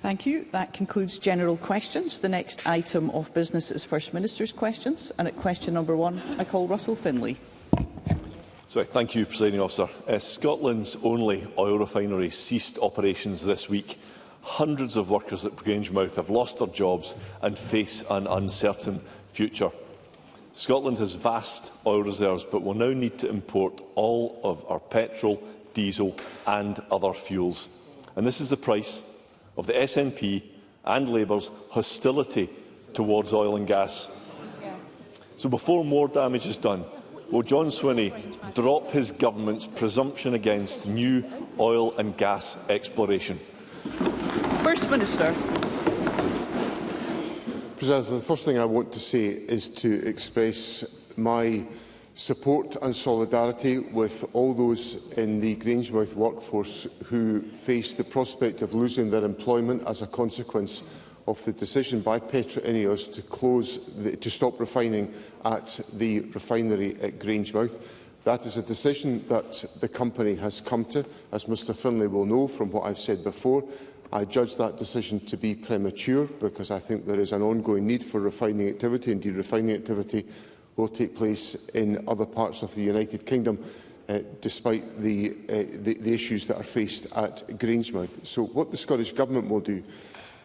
Thank you. That concludes general questions. The next item of business is First Minister's questions. And at question number 1, I call Russell Finlay. Thank you, Presiding Officer. Scotland's only oil refinery ceased operations this week. Hundreds of workers at Grangemouth have lost their jobs and face an uncertain future. Scotland has vast oil reserves, but will now need to import all of our petrol, diesel and other fuels. And this is the price of the SNP and Labour's hostility towards oil and gas. So before more damage is done, will John Swinney drop his government's presumption against new oil and gas exploration? First Minister. President, the first thing I want to say is to express my support and solidarity with all those in the Grangemouth workforce who face the prospect of losing their employment as a consequence of the decision by PetroIneos to stop refining at the refinery at Grangemouth. That is a decision that the company has come to, as Mr Finlay will know from what I've said before. I judge that decision to be premature because I think there is an ongoing need for refining activity. Indeed, refining activity will take place in other parts of the United Kingdom, despite the issues that are faced at Grangemouth. So what the Scottish Government will do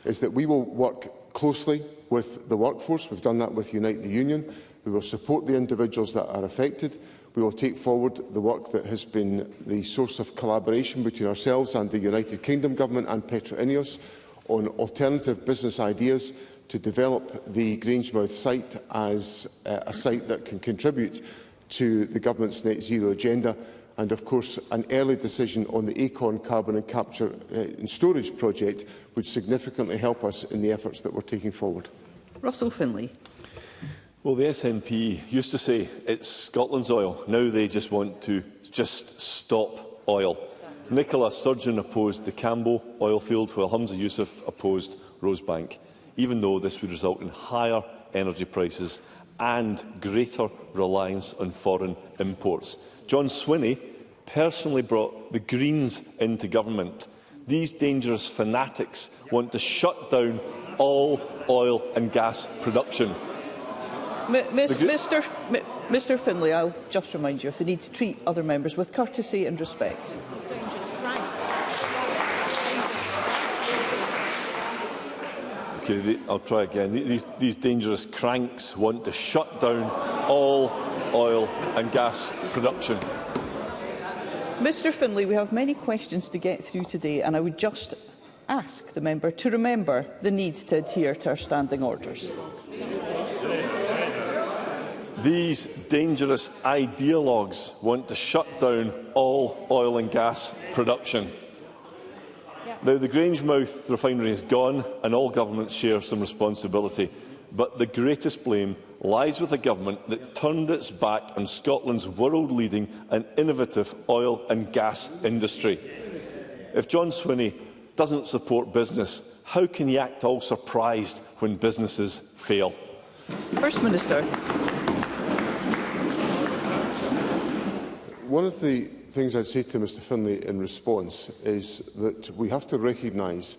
is that we will work closely with the workforce. We've done that with Unite the Union. We will support the individuals that are affected. We will take forward the work that has been the source of collaboration between ourselves and the United Kingdom Government and PetroIneos on alternative business ideas to develop the Grangemouth site as a site that can contribute to the Government's net zero agenda. And, of course, an early decision on the Acorn carbon and capture and storage project would significantly help us in the efforts that we're taking forward. Russell Finlay. Well, the SNP used to say it's Scotland's oil. Now they just want to stop oil. Nicola Sturgeon opposed the Cambo oil field, while Humza Yousaf opposed Rosebank, even though this would result in higher energy prices and greater reliance on foreign imports. John Swinney personally brought the Greens into government. These dangerous fanatics want to shut down all oil and gas production. Mr Finlay, I'll just remind you of the need to treat other members with courtesy and respect. Okay, I'll try again. These dangerous cranks want to shut down all oil and gas production. Mr Finlay, we have many questions to get through today, and I would just ask the member to remember the need to adhere to our standing orders. These dangerous ideologues want to shut down all oil and gas production. Now, the Grangemouth refinery is gone and all governments share some responsibility, but the greatest blame lies with a government that turned its back on Scotland's world-leading and innovative oil and gas industry. If John Swinney doesn't support business, how can he act all surprised when businesses fail? First Minister. One of the things I'd say to Mr Finlay in response is that we have to recognise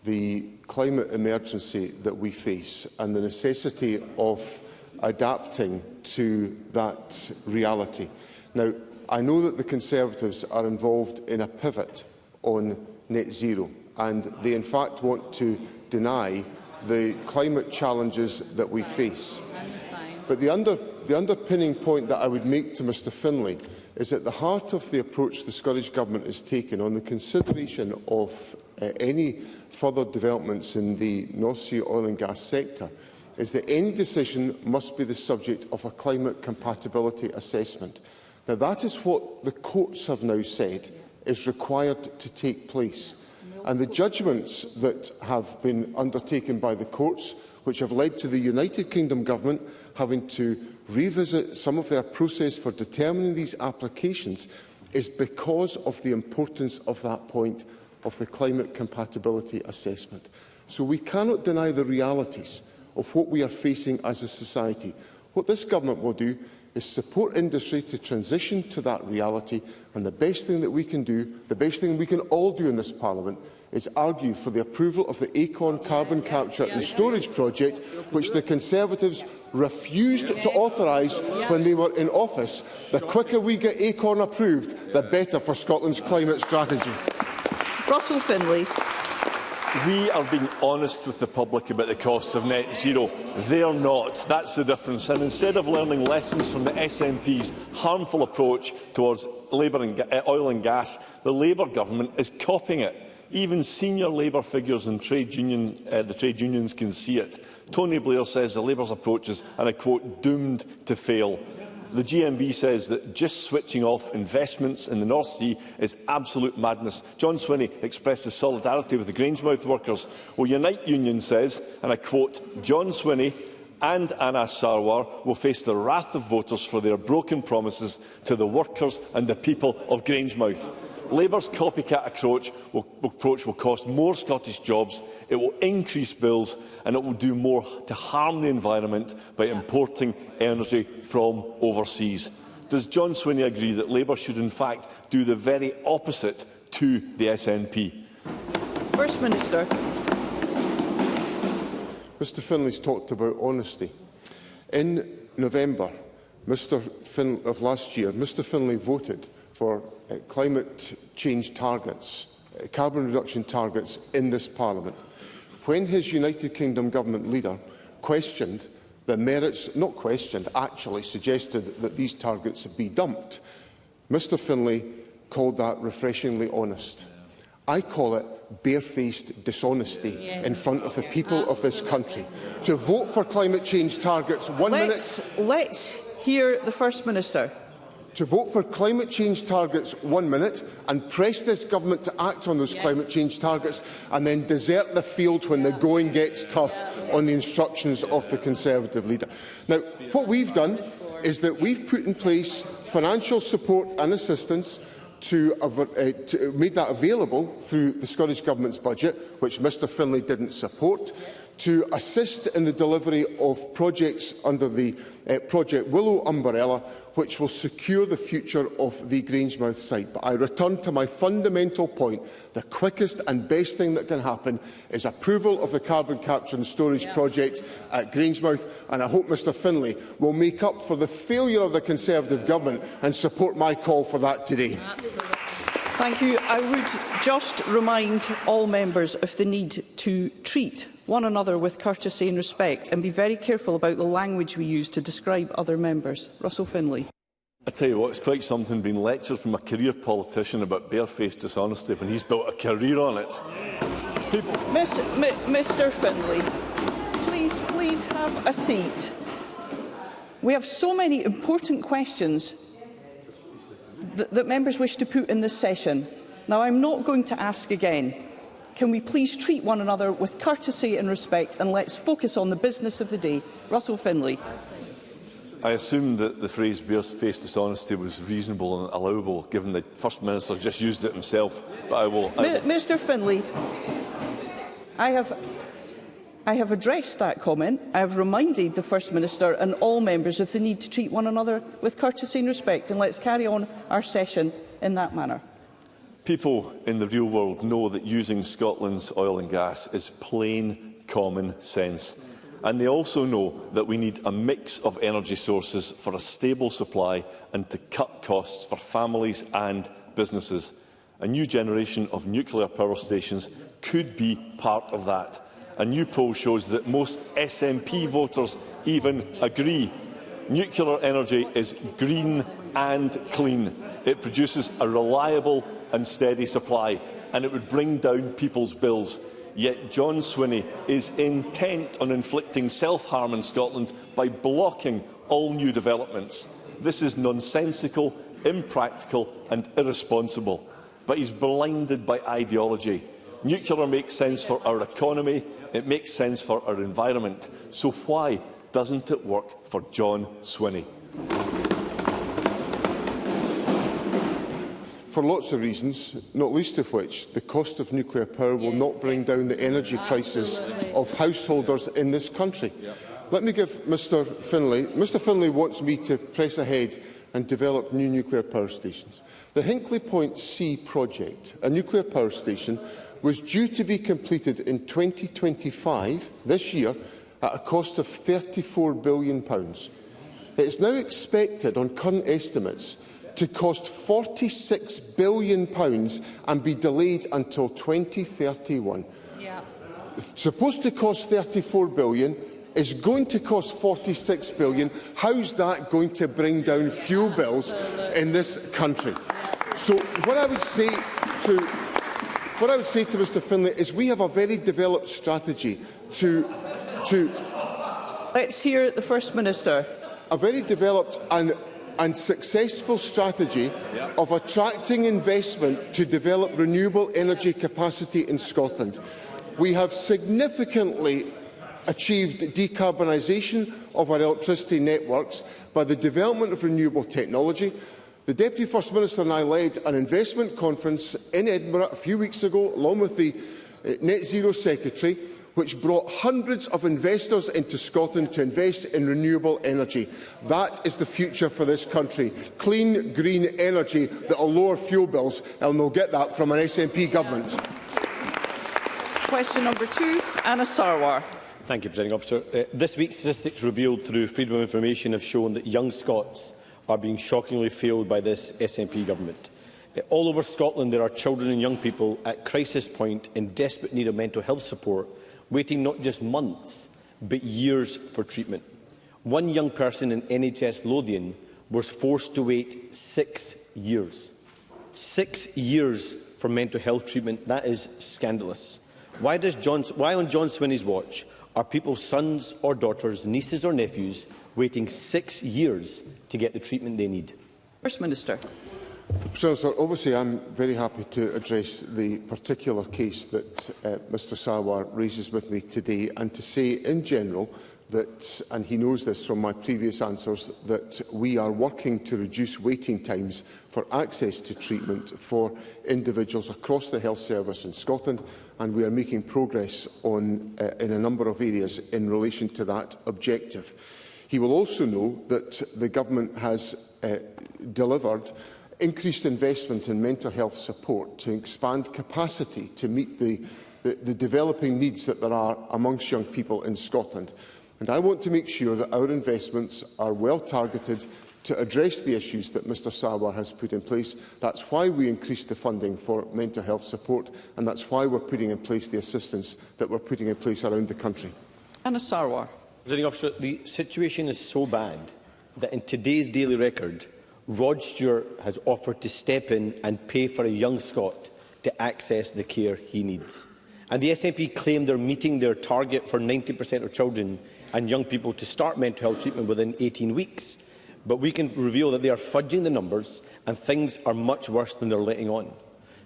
the climate emergency that we face and the necessity of adapting to that reality. Now, I know that the Conservatives are involved in a pivot on net zero, and they in fact want to deny the climate challenges that we face. But the underpinning point that I would make to Mr Finlay is at the heart of the approach the Scottish Government has taken on the consideration of any further developments in the North Sea oil and gas sector is that any decision must be the subject of a climate compatibility assessment. Now, that is what the courts have now said is required to take place. And the judgments that have been undertaken by the courts, which have led to the United Kingdom Government having to revisit some of their process for determining these applications, is because of the importance of that point of the climate compatibility assessment. So we cannot deny the realities of what we are facing as a society. What this government will do is support industry to transition to that reality, and the best thing that we can do, the best thing we can all do in this Parliament, is argue for the approval of the Acorn carbon capture and storage project, which the Conservatives refused to authorise when they were in office. The quicker we get Acorn approved, the better for Scotland's climate strategy. Russell Finlay. We are being honest with the public about the costs of net zero. They are not. That's the difference. And instead of learning lessons from the SNP's harmful approach towards oil and gas, the Labour government is copying it. Even senior Labour figures and the trade unions can see it. Tony Blair says the Labour's approach is, and I quote, doomed to fail. The GMB says that just switching off investments in the North Sea is absolute madness. John Swinney expressed his solidarity with the Grangemouth workers. Well, Unite Union says, and I quote, John Swinney and Anas Sarwar will face the wrath of voters for their broken promises to the workers and the people of Grangemouth. Labour's copycat approach will cost more Scottish jobs, it will increase bills and it will do more to harm the environment by importing energy from overseas. Does John Swinney agree that Labour should in fact do the very opposite to the SNP? First Minister. Mr Finlay's talked about honesty. In November of last year, Mr Finlay voted for climate change targets, carbon reduction targets in this Parliament. When his United Kingdom government leader questioned the merits, not questioned, actually suggested that these targets be dumped, Mr Finlay called that refreshingly honest. I call it barefaced dishonesty in front of the people of this country. To vote for climate change targets Let's hear the First Minister. To vote for climate change targets 1 minute and press this government to act on those climate change targets, and then desert the field when the going gets tough on the instructions of the Conservative leader. Now, what we've done is that we've put in place financial support and assistance to make that available through the Scottish Government's budget, which Mr Finlay didn't support, to assist in the delivery of projects under the Project Willow umbrella, which will secure the future of the Grangemouth site. But I return to my fundamental point. The quickest and best thing that can happen is approval of the carbon capture and storage project at Grangemouth, and I hope Mr Finlay will make up for the failure of the Conservative government and support my call for that today. Absolutely. Thank you. I would just remind all members of the need to treat one another with courtesy and respect, and be very careful about the language we use to describe other members. Russell Finlay. I tell you what, it's quite something being lectured from a career politician about barefaced dishonesty when he's built a career on it. Mr Finlay, please have a seat. We have so many important questions that members wish to put in this session. Now, I'm not going to ask again. Can we please treat one another with courtesy and respect, and let's focus on the business of the day? Russell Finlay. I assume that the phrase barefaced dishonesty was reasonable and allowable, given the First Minister just used it himself. But I will. Mr Finlay, I have addressed that comment. I have reminded the First Minister and all members of the need to treat one another with courtesy and respect, and let's carry on our session in that manner. People in the real world know that using Scotland's oil and gas is plain common sense. And they also know that we need a mix of energy sources for a stable supply and to cut costs for families and businesses. A new generation of nuclear power stations could be part of that. A new poll shows that most SNP voters even agree. Nuclear energy is green and clean. It produces a reliable and steady supply, and it would bring down people's bills. Yet John Swinney is intent on inflicting self-harm in Scotland by blocking all new developments. This is nonsensical, impractical and irresponsible. But he's blinded by ideology. Nuclear makes sense for our economy, it makes sense for our environment. So why doesn't it work for John Swinney? For lots of reasons, not least of which the cost of nuclear power will not bring down the energy prices of householders in this country. Let me give Mr Finlay. Mr Finlay wants me to press ahead and develop new nuclear power stations. The Hinkley Point C project, a nuclear power station, was due to be completed in 2025, this year, at a cost of £34 billion. It is now expected, on current estimates, to cost £46 billion and be delayed until 2031. It's supposed to cost £34 billion, is going to cost £46 billion. How's that going to bring down fuel bills in this country? So what I would say to Mr Finlay is we have a very developed strategy to Let's hear the First Minister. A very developed and successful strategy of attracting investment to develop renewable energy capacity in Scotland. We have significantly achieved decarbonisation of our electricity networks by the development of renewable technology. The Deputy First Minister and I led an investment conference in Edinburgh a few weeks ago, along with the Net Zero Secretary, which brought hundreds of investors into Scotland to invest in renewable energy. That is the future for this country. Clean, green energy that will lower fuel bills, and they'll get that from an SNP government. Question number 2, Anna Sarwar. Thank you, Presiding Officer. This week, statistics revealed through Freedom of Information have shown that young Scots are being shockingly failed by this SNP government. All over Scotland, there are children and young people at crisis point in desperate need of mental health support, waiting not just months, but years for treatment. One young person in NHS Lothian was forced to wait 6 years. 6 years for mental health treatment. That is scandalous. Why on John Swinney's watch are people's sons or daughters, nieces or nephews waiting 6 years to get the treatment they need? First Minister. Sir, obviously I'm very happy to address the particular case that Mr Sarwar raises with me today, and to say in general that, and he knows this from my previous answers, that we are working to reduce waiting times for access to treatment for individuals across the health service in Scotland, and we are making progress in a number of areas in relation to that objective. He will also know that the Government has delivered increased investment in mental health support to expand capacity to meet the developing needs that there are amongst young people in Scotland. And I want to make sure that our investments are well targeted to address the issues that Mr Sarwar has put in place. That's why we increased the funding for mental health support, and that's why we're putting in place the assistance that we're putting in place around the country. Anna Sarwar. Presiding Officer, the situation is so bad that in today's Daily Record, Rod Stewart has offered to step in and pay for a young Scot to access the care he needs. And the SNP claim they're meeting their target for 90% of children and young people to start mental health treatment within 18 weeks. But we can reveal that they are fudging the numbers and things are much worse than they're letting on.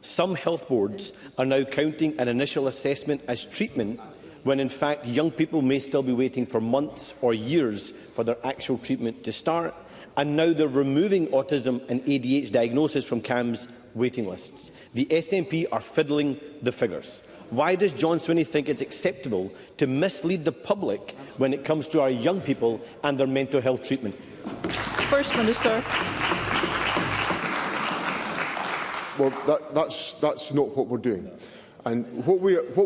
Some health boards are now counting an initial assessment as treatment, when in fact young people may still be waiting for months or years for their actual treatment to start. And now they're removing autism and ADHD diagnosis from CAMHS waiting lists. The SNP are fiddling the figures. Why does John Swinney think it's acceptable to mislead the public when it comes to our young people and their mental health treatment? First Minister. Well, that's not what we're doing. And what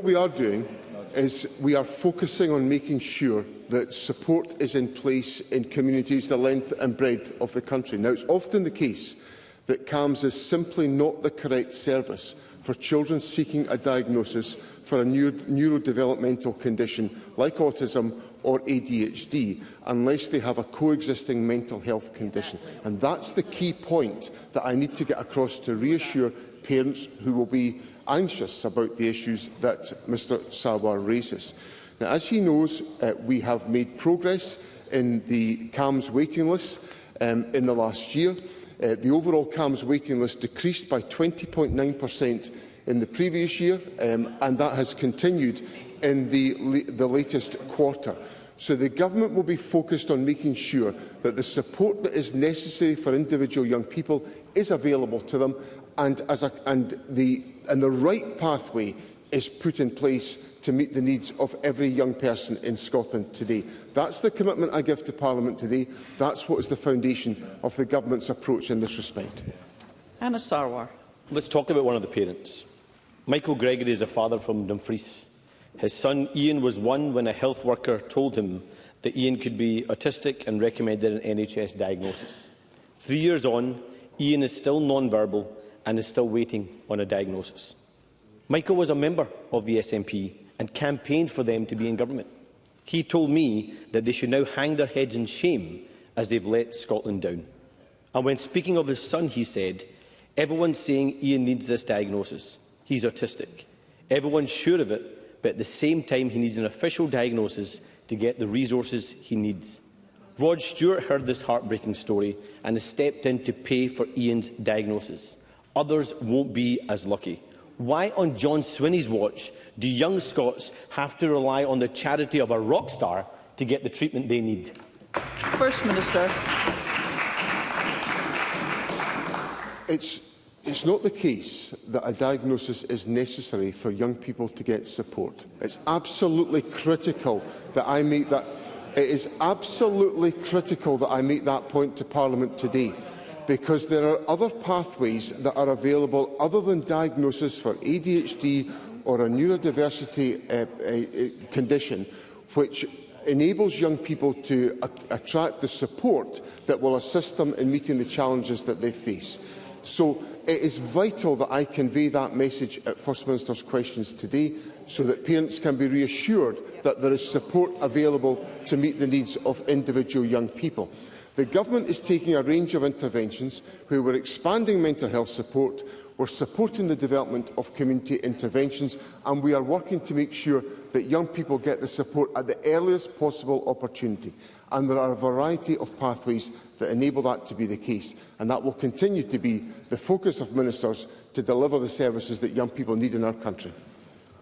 we are doing is we are focusing on making sure that support is in place in communities the length and breadth of the country. Now, it's often the case that CAMHS is simply not the correct service for children seeking a diagnosis for a neurodevelopmental condition like autism or ADHD, unless they have a coexisting mental health condition. And that's the key point that I need to get across to reassure parents who will be anxious about the issues that Mr Sarwar raises. Now, as he knows, we have made progress in the CAMHS waiting list in the last year. The overall CAMHS waiting list decreased by 20.9% in the previous year, and that has continued in the latest quarter. So the Government will be focused on making sure that the support that is necessary for individual young people is available to them, and the right pathway is put in place to meet the needs of every young person in Scotland today. That's the commitment I give to Parliament today. That's what is the foundation of the Government's approach in this respect. Anna Sarwar. Let's talk about one of the parents. Michael Gregory is a father from Dumfries. His son Ian was one when a health worker told him that Ian could be autistic and recommended an NHS diagnosis. 3 years on, Ian is still non-verbal and is still waiting on a diagnosis. Michael was a member of the SNP and campaigned for them to be in government. He told me that they should now hang their heads in shame as they've let Scotland down. And when speaking of his son, he said, "Everyone's saying Ian needs this diagnosis. He's autistic. Everyone's sure of it, but at the same time he needs an official diagnosis to get the resources he needs." Rod Stewart heard this heartbreaking story and has stepped in to pay for Ian's diagnosis. Others won't be as lucky. Why on John Swinney's watch do young Scots have to rely on the charity of a rock star to get the treatment they need? First Minister. It's not the case that a diagnosis is necessary for young people to get support. It's absolutely critical that I make that. It is absolutely critical that I make that point to Parliament today, because there are other pathways that are available other than diagnosis for ADHD or a neurodiversity condition, which enables young people to attract the support that will assist them in meeting the challenges that they face. So it is vital that I convey that message at First Minister's questions today, so that parents can be reassured that there is support available to meet the needs of individual young people. The Government is taking a range of interventions where we're expanding mental health support, we're supporting the development of community interventions, and we are working to make sure that young people get the support at the earliest possible opportunity. And there are a variety of pathways that enable that to be the case, and that will continue to be the focus of ministers to deliver the services that young people need in our country.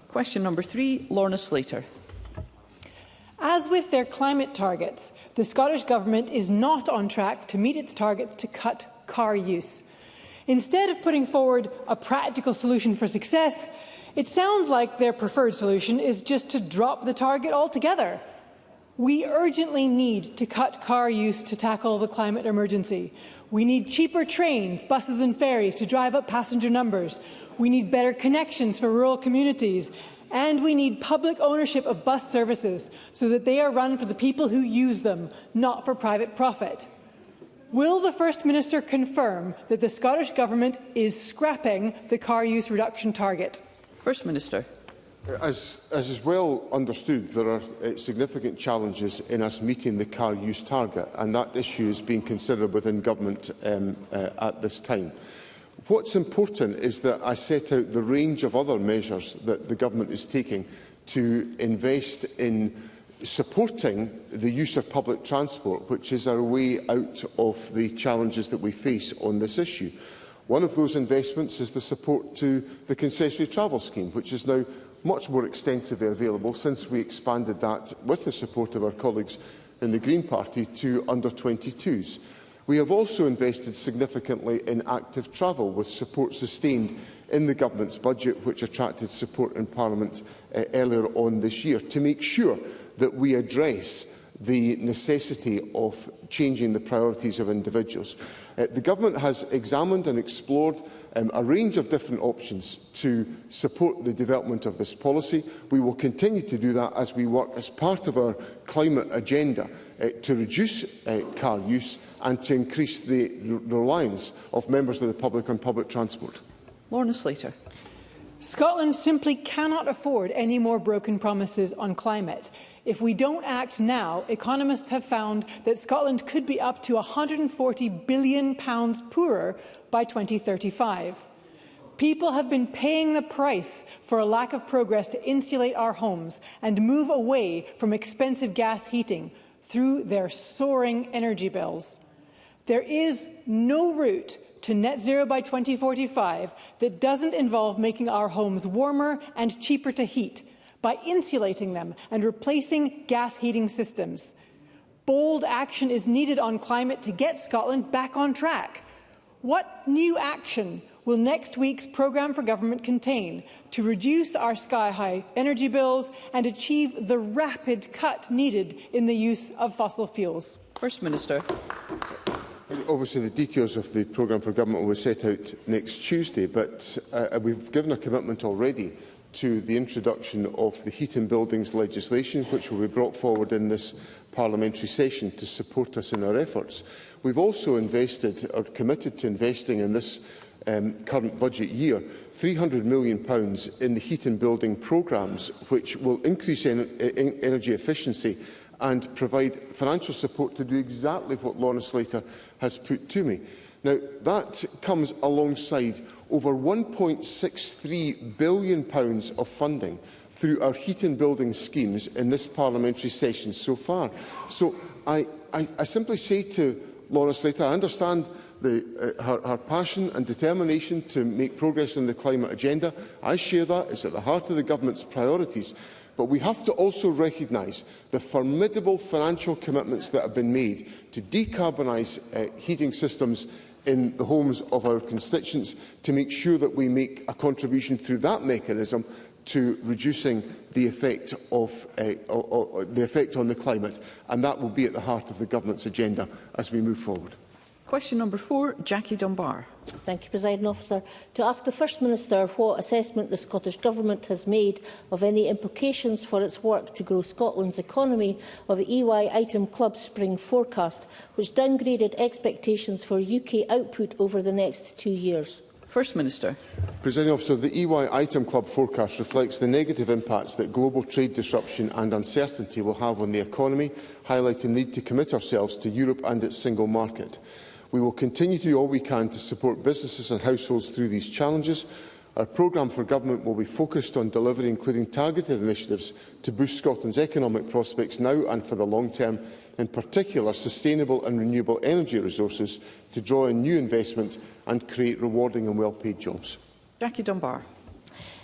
Question number 3, Lorna Slater. As with their climate targets, the Scottish Government is not on track to meet its targets to cut car use. Instead of putting forward a practical solution for success, it sounds like their preferred solution is just to drop the target altogether. We urgently need to cut car use to tackle the climate emergency. We need cheaper trains, buses and ferries to drive up passenger numbers. We need better connections for rural communities. And we need public ownership of bus services so that they are run for the people who use them, not for private profit. Will the First Minister confirm that the Scottish Government is scrapping the car use reduction target? First Minister. As is well understood, there are significant challenges in us meeting the car use target, and that issue is being considered within Government at this time. What's important is that I set out the range of other measures that the Government is taking to invest in supporting the use of public transport, which is our way out of the challenges that we face on this issue. One of those investments is the support to the concessionary travel scheme, which is now much more extensively available since we expanded that, with the support of our colleagues in the Green Party, to under-22s. We have also invested significantly in active travel, with support sustained in the Government's budget, which attracted support in Parliament earlier on this year, to make sure that we address the necessity of changing the priorities of individuals. The Government has examined and explored a range of different options to support the development of this policy. We will continue to do that as we work as part of our climate agenda to reduce car use and to increase the reliance of members of the public on public transport. Lorna Slater. Scotland simply cannot afford any more broken promises on climate. If we don't act now, economists have found that Scotland could be up to £140 billion poorer by 2035. People have been paying the price for a lack of progress to insulate our homes and move away from expensive gas heating through their soaring energy bills. There is no route to net zero by 2045 that doesn't involve making our homes warmer and cheaper to heat by insulating them and replacing gas heating systems. Bold action is needed on climate to get Scotland back on track. What new action will next week's programme for government contain to reduce our sky-high energy bills and achieve the rapid cut needed in the use of fossil fuels? First Minister. Obviously, the details of the programme for government will be set out next Tuesday, but we've given a commitment already to the introduction of the heat and buildings legislation, which will be brought forward in this parliamentary session to support us in our efforts. We've also invested, or committed to investing in this current budget year, £300 million in the heat and building programmes, which will increase energy efficiency and provide financial support to do exactly what Lorna Slater has put to me. Now, that comes alongside over £1.63 billion of funding through our heat and building schemes in this parliamentary session so far. So I simply say to Lorna Slater, I understand her passion and determination to make progress on the climate agenda. I share that. It's at the heart of the government's priorities. But we have to also recognise the formidable financial commitments that have been made to decarbonise heating systems in the homes of our constituents, to make sure that we make a contribution through that mechanism to reducing the effect on the climate, and that will be at the heart of the government's agenda as we move forward. Question number 4, Jackie Dunbar. Thank you, Presiding Officer. To ask the First Minister what assessment the Scottish Government has made of any implications for its work to grow Scotland's economy of the EY Item Club Spring Forecast, which downgraded expectations for UK output over the next 2 years. First Minister. Presiding Officer, the EY Item Club forecast reflects the negative impacts that global trade disruption and uncertainty will have on the economy, highlighting the need to commit ourselves to Europe and its single market. We will continue to do all we can to support businesses and households through these challenges. Our programme for government will be focused on delivery, including targeted initiatives to boost Scotland's economic prospects now and for the long term, in particular sustainable and renewable energy resources to draw in new investment and create rewarding and well-paid jobs. Jackie Dunbar.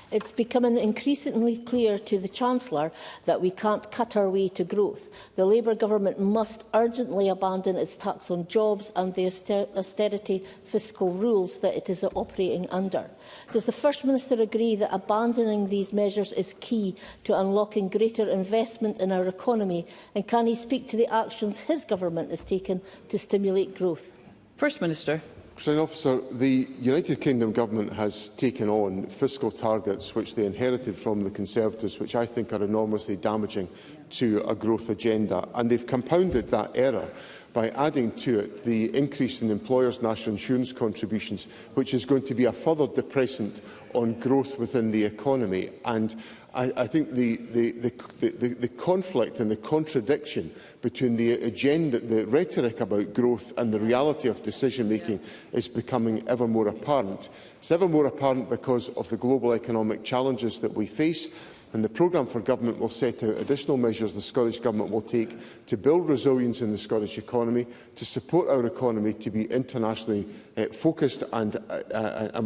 It's becoming increasingly clear to the Chancellor that we can't cut our way to growth. The Labour Government must urgently abandon its tax on jobs and the austerity fiscal rules that it is operating under. Does the First Minister agree that abandoning these measures is key to unlocking greater investment in our economy, and can he speak to the actions his government has taken to stimulate growth? First Minister. Presiding Officer, the United Kingdom Government has taken on fiscal targets which they inherited from the Conservatives, which I think are enormously damaging to a growth agenda. And they've compounded that error by adding to it the increase in employers' national insurance contributions, which is going to be a further depressant on growth within the economy. And I think the conflict and the contradiction between the agenda, the rhetoric about growth and the reality of decision-making is becoming ever more apparent. It's ever more apparent because of the global economic challenges that we face, and the programme for government will set out additional measures the Scottish Government will take to build resilience in the Scottish economy, to support our economy to be internationally focused and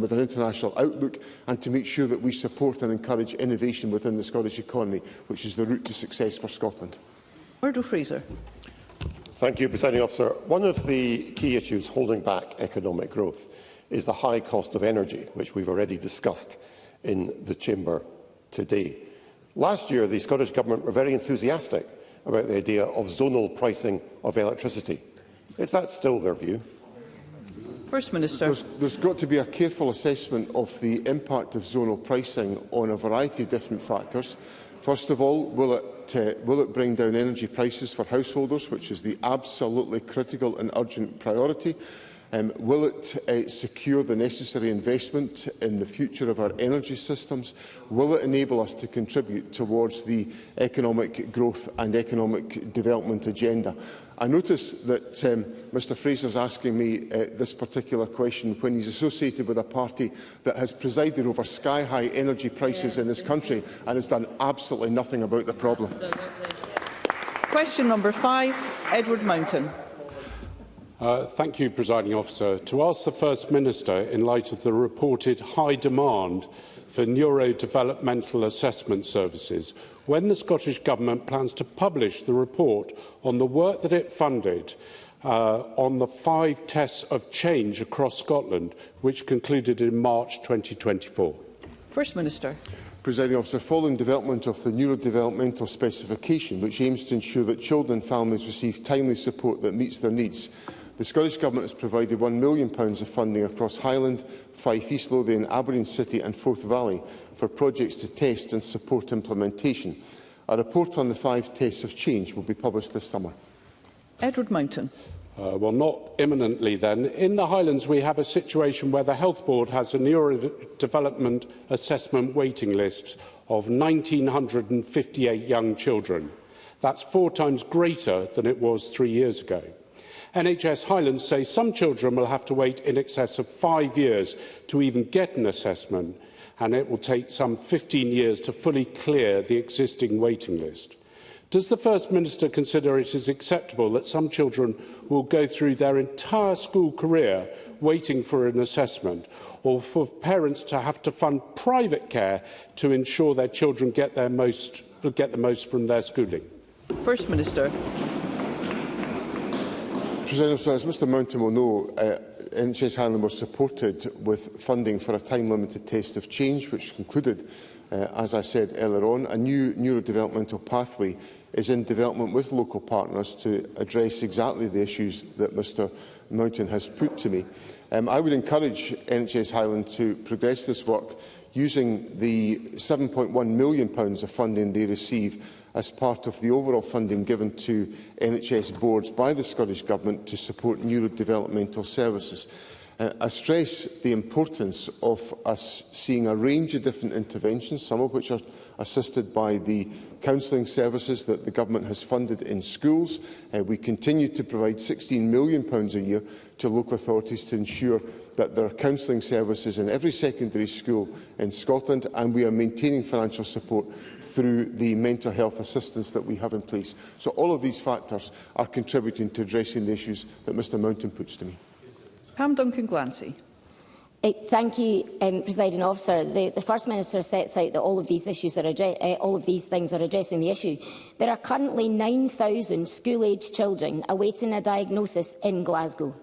with an international outlook, and to make sure that we support and encourage innovation within the Scottish economy, which is the route to success for Scotland. Murdo Fraser. Thank you, Presiding Officer. One of the key issues holding back economic growth is the high cost of energy, which we've already discussed in the Chamber today. Last year, the Scottish Government were very enthusiastic about the idea of zonal pricing of electricity. Is that still their view? First Minister. There's got to be a careful assessment of the impact of zonal pricing on a variety of different factors. First of all, will it bring down energy prices for householders, which is the absolutely critical and urgent priority? Will it secure the necessary investment in the future of our energy systems? Will it enable us to contribute towards the economic growth and economic development agenda? I notice that Mr Fraser is asking me this particular question when he's associated with a party that has presided over sky-high energy prices in this country and has done absolutely nothing about the problem. Question number 5, Edward Mountain. Thank you, Presiding Officer. To ask the First Minister, in light of the reported high demand for neurodevelopmental assessment services, when the Scottish Government plans to publish the report on the work that it funded on the 5 tests of change across Scotland, which concluded in March 2024? First Minister. Presiding Officer, following development of the Neurodevelopmental specification, which aims to ensure that children and families receive timely support that meets their needs, the Scottish Government has provided £1 million of funding across Highland, Fife, East Lothian, Aberdeen City and Forth Valley for projects to test and support implementation. A report on the 5 tests of change will be published this summer. Edward Mountain. Well, not imminently then. In the Highlands, we have a situation where the Health Board has a neurodevelopment assessment waiting list of 1,958 young children. That's 4 times greater than it was 3 years ago. NHS Highlands say some children will have to wait in excess of 5 years to even get an assessment, and it will take some 15 years to fully clear the existing waiting list. Does the First Minister consider it is acceptable that some children will go through their entire school career waiting for an assessment, or for parents to have to fund private care to ensure their children get the most from their schooling? First Minister. President, as Mr Mountain will know, NHS Highland was supported with funding for a time-limited test of change, which concluded, as I said earlier on. A new neurodevelopmental pathway is in development with local partners to address exactly the issues that Mr Mountain has put to me. I would encourage NHS Highland to progress this work using the £7.1 million of funding they receive as part of the overall funding given to NHS boards by the Scottish Government to support neurodevelopmental services. I stress the importance of us seeing a range of different interventions, some of which are assisted by the counselling services that the Government has funded in schools. We continue to provide £16 million a year to local authorities to ensure that there are counselling services in every secondary school in Scotland, and we are maintaining financial support through the mental health assistance that we have in place. So all of these factors are contributing to addressing the issues that Mr Mountain puts to me. Pam Duncan-Glancy. Thank you, Presiding Officer. The First Minister sets out that all of these things are addressing the issue. There are currently 9,000 school-aged children awaiting a diagnosis in Glasgow.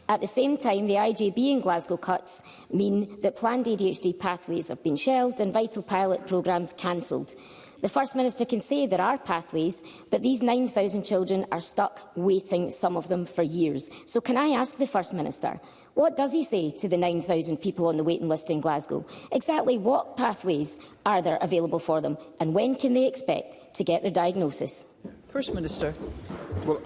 At the same time, the IJB in Glasgow cuts mean that planned ADHD pathways have been shelved and vital pilot programmes cancelled. The First Minister can say there are pathways, but these 9,000 children are stuck waiting, some of them for years. So can I ask the First Minister, what does he say to the 9,000 people on the waiting list in Glasgow? Exactly what pathways are there available for them, and when can they expect to get their diagnosis? First Minister. Well,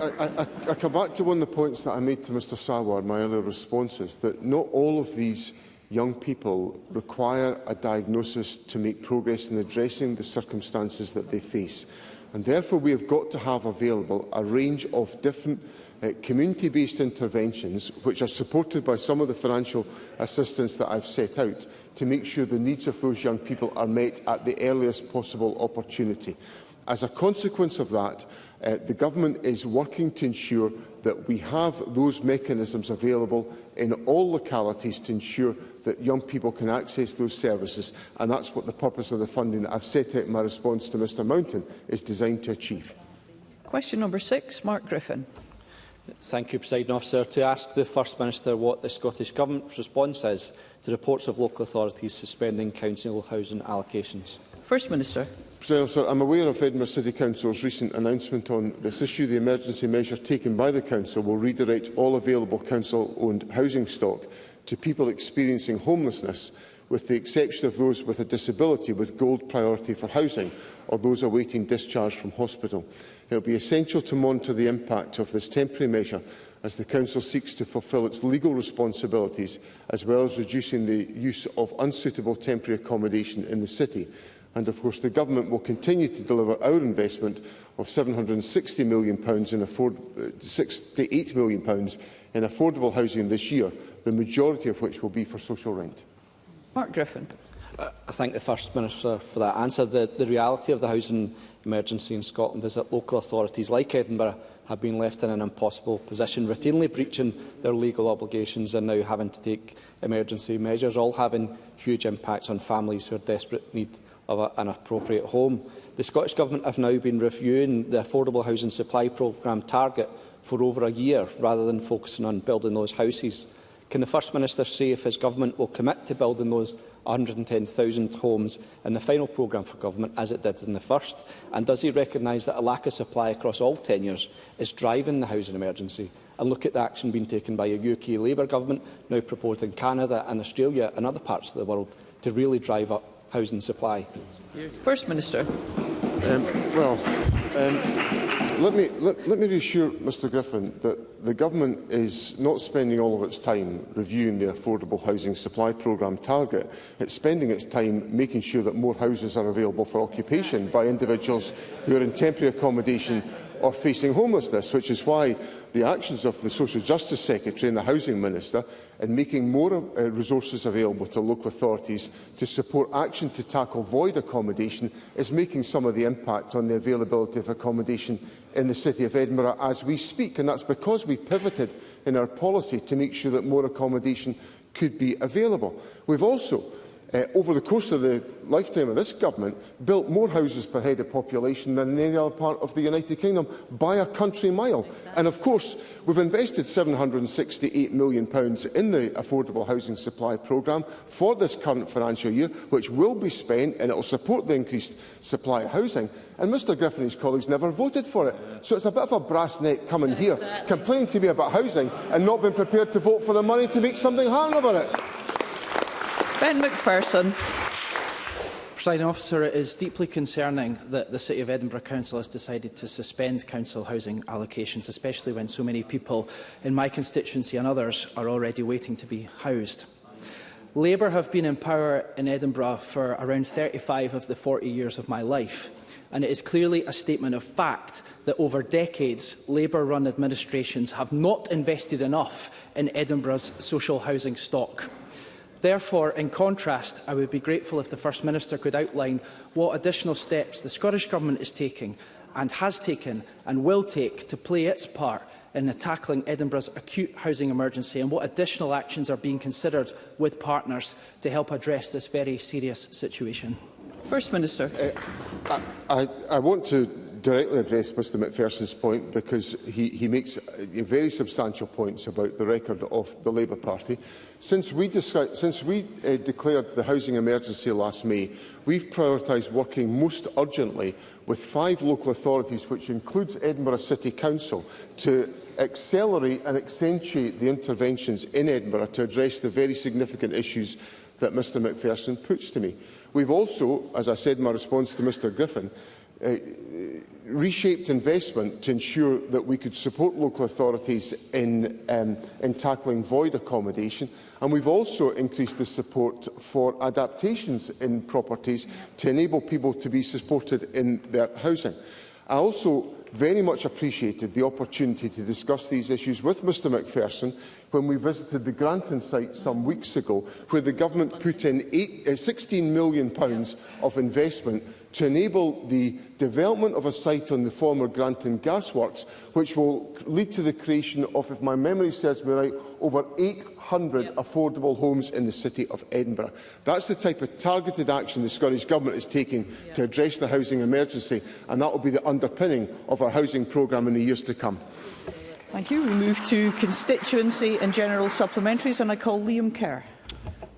I come back to one of the points that I made to Mr Sarwar, my earlier responses, that not all of these young people require a diagnosis to make progress in addressing the circumstances that they face. And therefore, we have got to have available a range of different community-based interventions, which are supported by some of the financial assistance that I've set out, to make sure the needs of those young people are met at the earliest possible opportunity. As a consequence of that, the Government is working to ensure that we have those mechanisms available in all localities to ensure that young people can access those services, and that's what the purpose of the funding that I've set out in my response to Mr Mountain is designed to achieve. Question number 6, Mark Griffin. Thank you, Presiding Officer. To ask the First Minister what the Scottish Government's response is to reports of local authorities suspending council housing allocations. First Minister. President Officer, I am aware of Edinburgh City Council's recent announcement on this issue. The emergency measure taken by the Council will redirect all available Council-owned housing stock to people experiencing homelessness, with the exception of those with a disability with gold priority for housing or those awaiting discharge from hospital. It will be essential to monitor the impact of this temporary measure as the Council seeks to fulfil its legal responsibilities, as well as reducing the use of unsuitable temporary accommodation in the City. And of course, the Government will continue to deliver our investment of £760 million in £68 million in affordable housing this year, the majority of which will be for social rent. Mark Griffin. I thank the First Minister for that answer. The reality of the housing emergency in Scotland is that local authorities like Edinburgh have been left in an impossible position, routinely breaching their legal obligations and now having to take emergency measures, all having huge impacts on families who are in desperate need of an appropriate home. The Scottish Government have now been reviewing the affordable housing supply programme target for over a year rather than focusing on building those houses. Can the First Minister say if his government will commit to building those 110,000 homes in the final programme for government as it did in the first? And does he recognise that a lack of supply across all tenures is driving the housing emergency? And look at the action being taken by a UK Labour government, now proposed in Canada and Australia and other parts of the world, to really drive up housing supply. First Minister. Let me reassure Mr Griffin that the Government is not spending all of its time reviewing the Affordable Housing Supply Programme target. It's spending its time making sure that more houses are available for occupation by individuals who are in temporary accommodation or facing homelessness, which is why the actions of the Social Justice Secretary and the Housing Minister in making more resources available to local authorities to support action to tackle void accommodation is making some of the impact on the availability of accommodation in the City of Edinburgh as we speak. And that's because we pivoted in our policy to make sure that more accommodation could be available. We've also, over the course of the lifetime of this government, built more houses per head of population than in any other part of the United Kingdom by a country mile. Exactly. And of course, we've invested £768 million in the Affordable Housing Supply Programme for this current financial year, which will be spent and it will support the increased supply of housing. And Mr Griffin and his colleagues never voted for it. So it's a bit of a brass neck coming here, complaining to me about housing and not being prepared to vote for the money to make something happen about it. Ben McPherson. Presiding Officer, it is deeply concerning that the City of Edinburgh Council has decided to suspend council housing allocations, especially when so many people in my constituency and others are already waiting to be housed. Labour have been in power in Edinburgh for around 35 of the 40 years of my life, and it is clearly a statement of fact that over decades Labour-run administrations have not invested enough in Edinburgh's social housing stock. Therefore, in contrast, I would be grateful if the First Minister could outline what additional steps the Scottish Government is taking and has taken and will take to play its part in tackling Edinburgh's acute housing emergency, and what additional actions are being considered with partners to help address this very serious situation. First Minister. I want to directly address Mr McPherson's point because he makes very substantial points about the record of the Labour Party. Since we declared the housing emergency last May, we've prioritised working most urgently with 5 local authorities, which includes Edinburgh City Council, to accelerate and accentuate the interventions in Edinburgh to address the very significant issues that Mr McPherson puts to me. We've also, as I said in my response to Mr Griffin, reshaped investment to ensure that we could support local authorities in tackling void accommodation, and we've also increased the support for adaptations in properties to enable people to be supported in their housing. I also very much appreciated the opportunity to discuss these issues with Mr McPherson when we visited the Granton site some weeks ago, where the Government put in £16 million of investment to enable the development of a site on the former Granton Gasworks, which will lead to the creation of, if my memory serves me right, over 800 affordable homes in the City of Edinburgh. That's the type of targeted action the Scottish Government is taking to address the housing emergency, and that will be the underpinning of our housing programme in the years to come. Thank you. We move to constituency and general supplementaries, and I call Liam Kerr.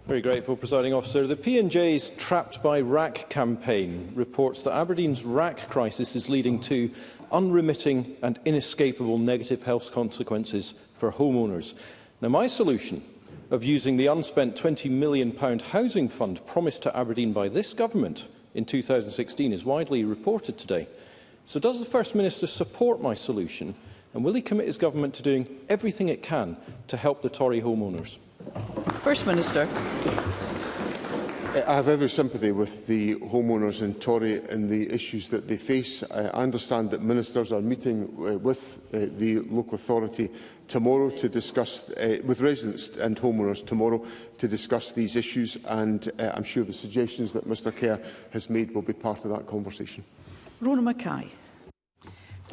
Very grateful, Presiding Officer. The P&J's Trapped by RAC campaign reports that Aberdeen's RAC crisis is leading to unremitting and inescapable negative health consequences for homeowners. Now, my solution of using the unspent £20 million housing fund promised to Aberdeen by this government in 2016 is widely reported today. So does the First Minister support my solution, and will he commit his government to doing everything it can to help the Tory homeowners? First Minister. I have every sympathy with the homeowners in Tory and the issues that they face. I understand that ministers are meeting with the local authority tomorrow to discuss, with residents and homeowners tomorrow to discuss these issues, and I'm sure the suggestions that Mr Kerr has made will be part of that conversation. Rona Mackay.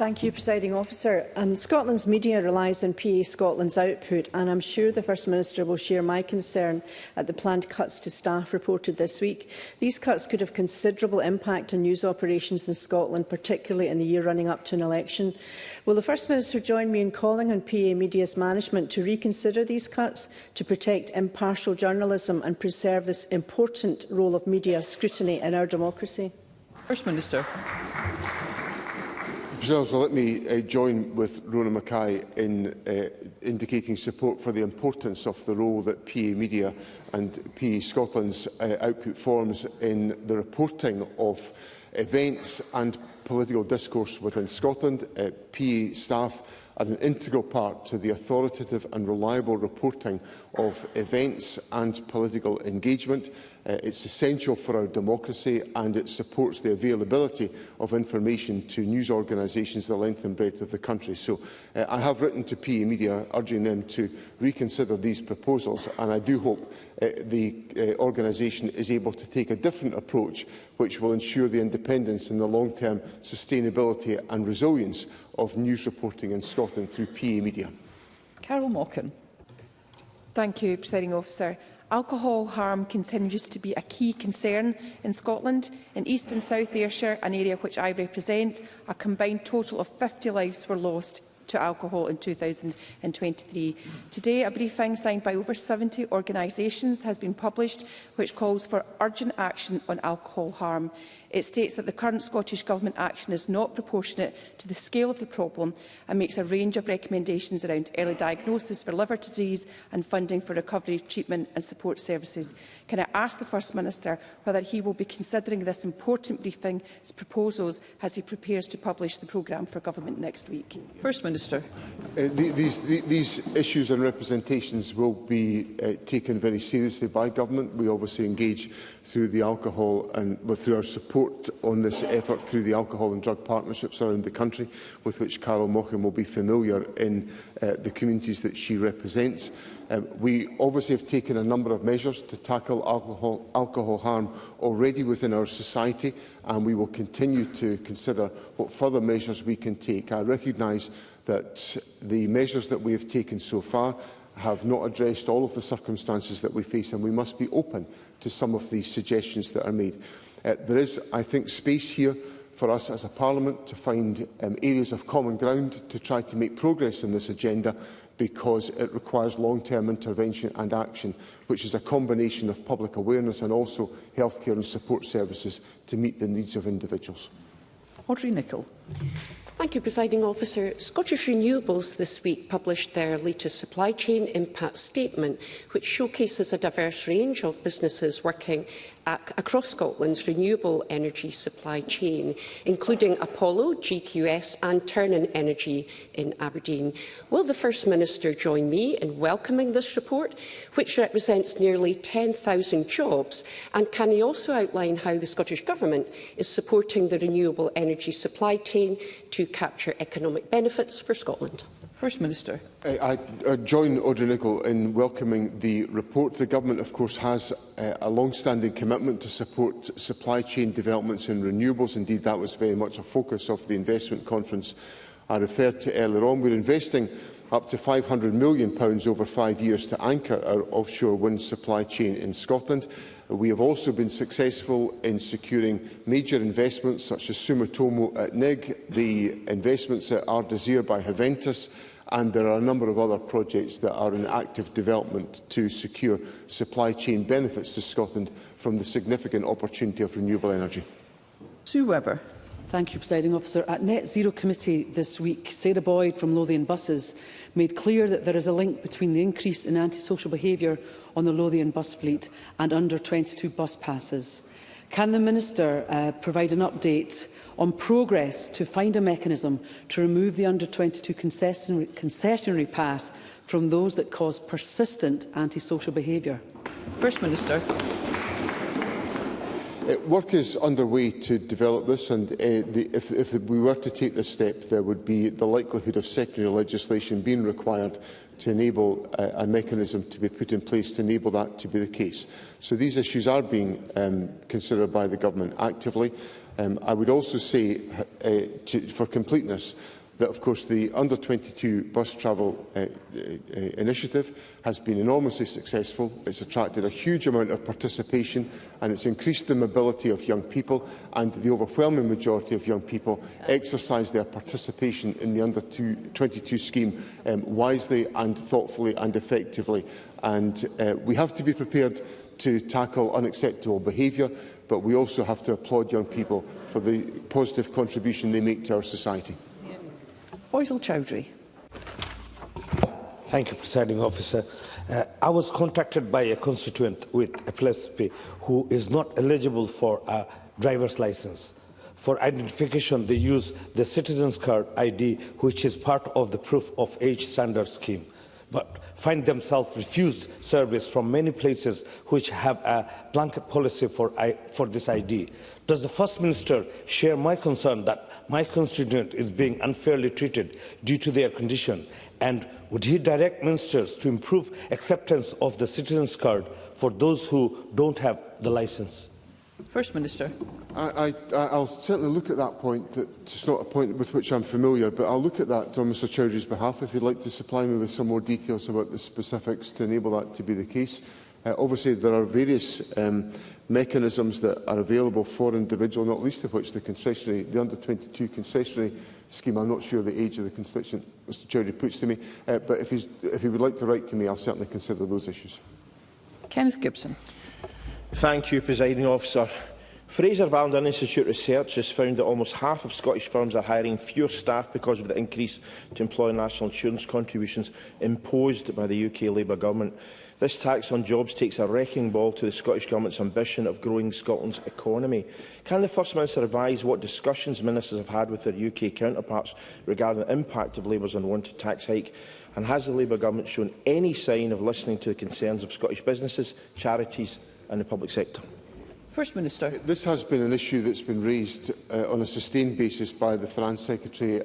Thank you, Presiding Officer. Scotland's media relies on PA Scotland's output, and I'm sure the First Minister will share my concern at the planned cuts to staff reported this week. These cuts could have considerable impact on news operations in Scotland, particularly in the year running up to an election. Will the First Minister join me in calling on PA Media's management to reconsider these cuts to protect impartial journalism and preserve this important role of media scrutiny in our democracy? First Minister. So let me join with Rona Mackay in indicating support for the importance of the role that PA Media and PA Scotland's output forms in the reporting of events and political discourse within Scotland. PA staff are an integral part to the authoritative and reliable reporting of events and political engagement. It's essential for our democracy, and it supports the availability of information to news organisations the length and breadth of the country. So I have written to PA Media urging them to reconsider these proposals, and I do hope the organisation is able to take a different approach which will ensure the independence and the long-term sustainability and resilience of news reporting in Scotland through PA Media. Carol Mockin. Thank you, Presiding Officer. Alcohol harm continues to be a key concern in Scotland. In East and South Ayrshire, an area which I represent, a combined total of 50 lives were lost to alcohol in 2023. Today, a briefing signed by over 70 organisations has been published which calls for urgent action on alcohol harm. It states that the current Scottish Government action is not proportionate to the scale of the problem and makes a range of recommendations around early diagnosis for liver disease and funding for recovery, treatment and support services. Can I ask the First Minister whether he will be considering this important briefing's proposals as he prepares to publish the programme for Government next week? First Minister. These issues and representations will be taken very seriously by Government. We obviously engage through the alcohol and through our support on this effort through the alcohol and drug partnerships around the country, with which Carol Mockin will be familiar in the communities that she represents. We obviously have taken a number of measures to tackle alcohol harm already within our society, and we will continue to consider what further measures we can take. I recognise that the measures that we have taken so far have not addressed all of the circumstances that we face, and we must be open to some of these suggestions that are made. There is, I think, space here for us as a Parliament to find areas of common ground to try to make progress in this agenda, because it requires long-term intervention and action, which is a combination of public awareness and also healthcare and support services to meet the needs of individuals. Audrey Nicholl. Thank you, Presiding Officer. Scottish Renewables this week published their latest supply chain impact statement, which showcases a diverse range of businesses working across Scotland's renewable energy supply chain, including Apollo, GQS and Turnin Energy in Aberdeen. Will the First Minister join me in welcoming this report, which represents nearly 10,000 jobs, and can he also outline how the Scottish Government is supporting the renewable energy supply chain to capture economic benefits for Scotland? First Minister. I join Audrey Nicholl in welcoming the report. The Government, of course, has a long-standing commitment to support supply chain developments in renewables. Indeed, that was very much a focus of the investment conference I referred to earlier on. We're investing up to £500 million over 5 years to anchor our offshore wind supply chain in Scotland. We have also been successful in securing major investments such as Sumitomo at Nig, the investments at Ardesir by Haventus, and there are a number of other projects that are in active development to secure supply chain benefits to Scotland from the significant opportunity of renewable energy. Sue Webber. Thank you, Presiding Officer. At Net Zero Committee this week, Sarah Boyd from Lothian Buses made clear that there is a link between the increase in antisocial behaviour on the Lothian bus fleet and under-22 bus passes. Can the Minister provide an update on progress to find a mechanism to remove the under-22 concessionary pass from those that cause persistent antisocial behaviour? First Minister. Work is underway to develop this, and if we were to take this step, there would be the likelihood of secondary legislation being required to enable a mechanism to be put in place to enable that to be the case. So these issues are being considered by the Government actively. I would also say, for completeness, that of course the under-22 bus travel initiative has been enormously successful. It's attracted a huge amount of participation and it's increased the mobility of young people, and the overwhelming majority of young people exercise their participation in the under-22 scheme wisely and thoughtfully and effectively. And we have to be prepared to tackle unacceptable behaviour, but we also have to applaud young people for the positive contribution they make to our society. Faisal Chowdhury. Thank you, Presiding Officer. I was contacted by a constituent with epilepsy who is not eligible for a driver's licence. For identification, they use the Citizens Card ID, which is part of the Proof of Age Standard scheme, but find themselves refused service from many places which have a blanket policy for this ID. Does the First Minister share my concern that my constituent is being unfairly treated due to their condition, and would he direct ministers to improve acceptance of the Citizens Card for those who don't have the licence? First Minister. I'll certainly look at that point. It's not a point with which I'm familiar, but I'll look at that on Mr Chowdhury's behalf if you'd like to supply me with some more details about the specifics to enable that to be the case. Obviously, there are various mechanisms that are available for individuals, not least of which the under-22 concessionary scheme. I'm not sure the age of the constituent Mr Chowdhury puts to me, but if he would like to write to me, I'll certainly consider those issues. Kenneth Gibson. Thank you, Presiding Officer. Fraser Vanden Institute research has found that almost half of Scottish firms are hiring fewer staff because of the increase to employee national insurance contributions imposed by the UK Labour Government. This tax on jobs takes a wrecking ball to the Scottish Government's ambition of growing Scotland's economy. Can the First Minister advise what discussions ministers have had with their UK counterparts regarding the impact of Labour's unwanted tax hike? And has the Labour Government shown any sign of listening to the concerns of Scottish businesses, charities and the public sector? First Minister. This has been an issue that's been raised on a sustained basis by the Finance Secretary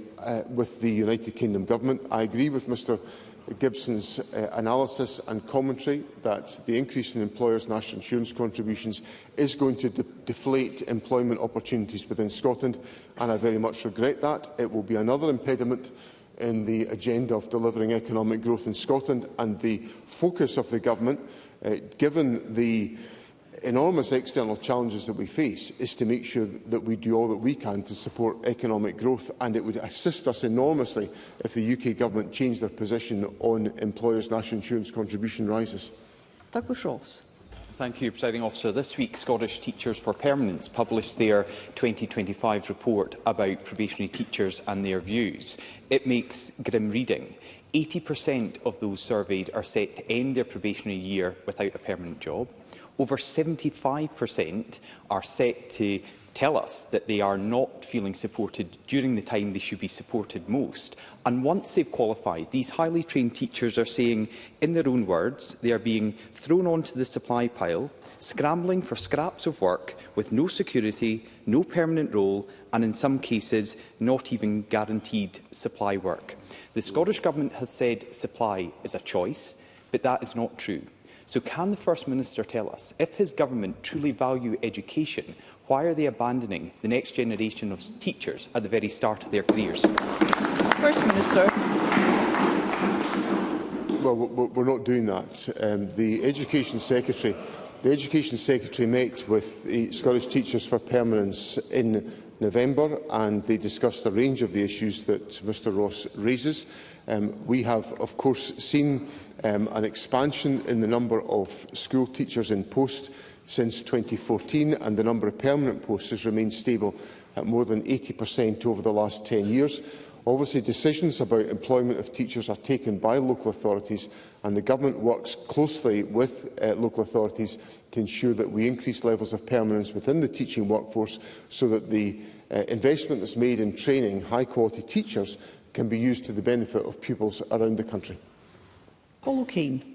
with the United Kingdom Government. I agree with Mr Gibson's analysis and commentary that the increase in employers' national insurance contributions is going to deflate employment opportunities within Scotland, and I very much regret that. It will be another impediment in the agenda of delivering economic growth in Scotland, and the focus of the Government, given the enormous external challenges that we face, is to make sure that we do all that we can to support economic growth, and it would assist us enormously if the UK Government changed their position on employers' national insurance contribution rises. Douglas Ross. Thank you, Presiding Officer. This week, Scottish Teachers for Permanence published their 2025 report about probationary teachers and their views. It makes grim reading. 80% of those surveyed are set to end their probationary year without a permanent job. Over 75% are set to tell us that they are not feeling supported during the time they should be supported most. And once they've qualified, these highly trained teachers are saying, in their own words, they are being thrown onto the supply pile, scrambling for scraps of work with no security, no permanent role, and in some cases, not even guaranteed supply work. The Scottish Government has said supply is a choice, but that is not true. So can the First Minister tell us, if his government truly value education, why are they abandoning the next generation of teachers at the very start of their careers? First Minister. Well, we're not doing that. The Education Secretary met with the Scottish Teachers for Permanence in November, and they discussed a range of the issues that Mr Ross raises. We have, of course, seen an expansion in the number of school teachers in post since 2014, and the number of permanent posts has remained stable at more than 80% over the last 10 years. Obviously, decisions about employment of teachers are taken by local authorities, and the Government works closely with local authorities to ensure that we increase levels of permanence within the teaching workforce, so that the investment that's made in training high-quality teachers can be used to the benefit of pupils around the country. Paul O'Kane.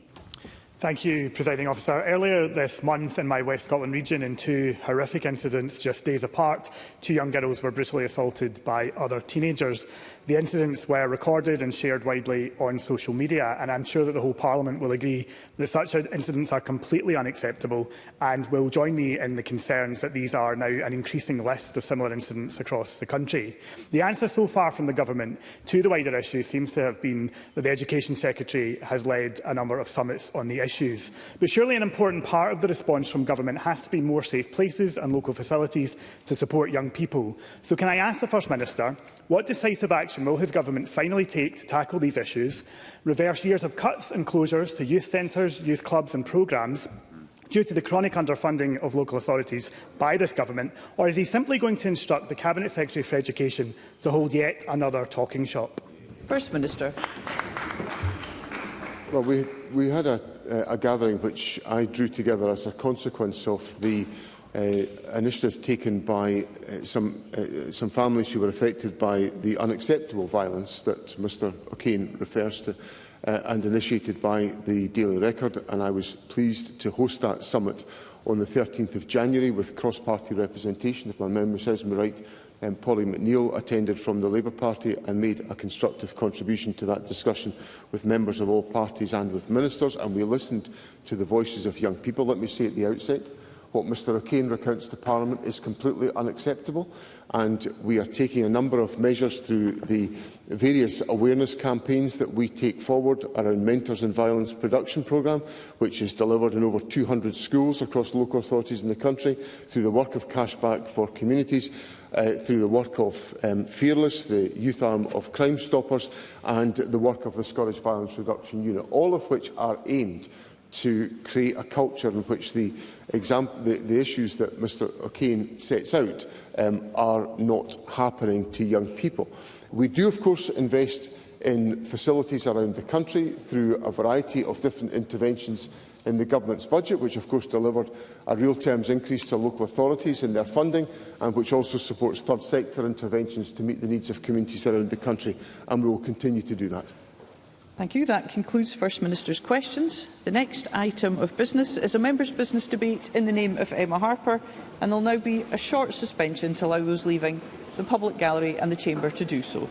Thank you, Presiding Officer. Earlier this month in my West Scotland region, in two horrific incidents just days apart, 2 young girls were brutally assaulted by other teenagers. The incidents were recorded and shared widely on social media, and I'm sure that the whole Parliament will agree that such incidents are completely unacceptable and will join me in the concerns that these are now an increasing list of similar incidents across the country. The answer so far from the Government to the wider issue seems to have been that the Education Secretary has led a number of summits on the issues. But surely an important part of the response from Government has to be more safe places and local facilities to support young people. So can I ask the First Minister, what decisive action will his Government finally take to tackle these issues, reverse years of cuts and closures to youth centres, youth clubs and programmes due to the chronic underfunding of local authorities by this Government, or is he simply going to instruct the Cabinet Secretary for Education to hold yet another talking shop? First Minister. Well, we had a gathering which I drew together as a consequence of the initiative taken by some families who were affected by the unacceptable violence that Mr O'Kane refers to and initiated by the Daily Record, and I was pleased to host that summit on the 13th of January with cross-party representation. If my memory serves me right, Polly McNeill attended from the Labour Party and made a constructive contribution to that discussion with members of all parties and with ministers, and we listened to the voices of young people. Let me say at the outset, what Mr O'Kane recounts to Parliament is completely unacceptable, and we are taking a number of measures through the various awareness campaigns that we take forward around Mentors in Violence production programme, which is delivered in over 200 schools across local authorities in the country, through the work of Cashback for Communities, through the work of Fearless, the youth arm of Crime Stoppers, and the work of the Scottish Violence Reduction Unit, all of which are aimed to create a culture in which the issues that Mr O'Kane sets out are not happening to young people. We do, of course, invest in facilities around the country through a variety of different interventions in the Government's budget, which of course delivered a real terms increase to local authorities in their funding, and which also supports third sector interventions to meet the needs of communities around the country, and we will continue to do that. Thank you. That concludes First Minister's questions. The next item of business is a members' business debate in the name of Emma Harper, and there will now be a short suspension to allow those leaving the public gallery and the chamber to do so.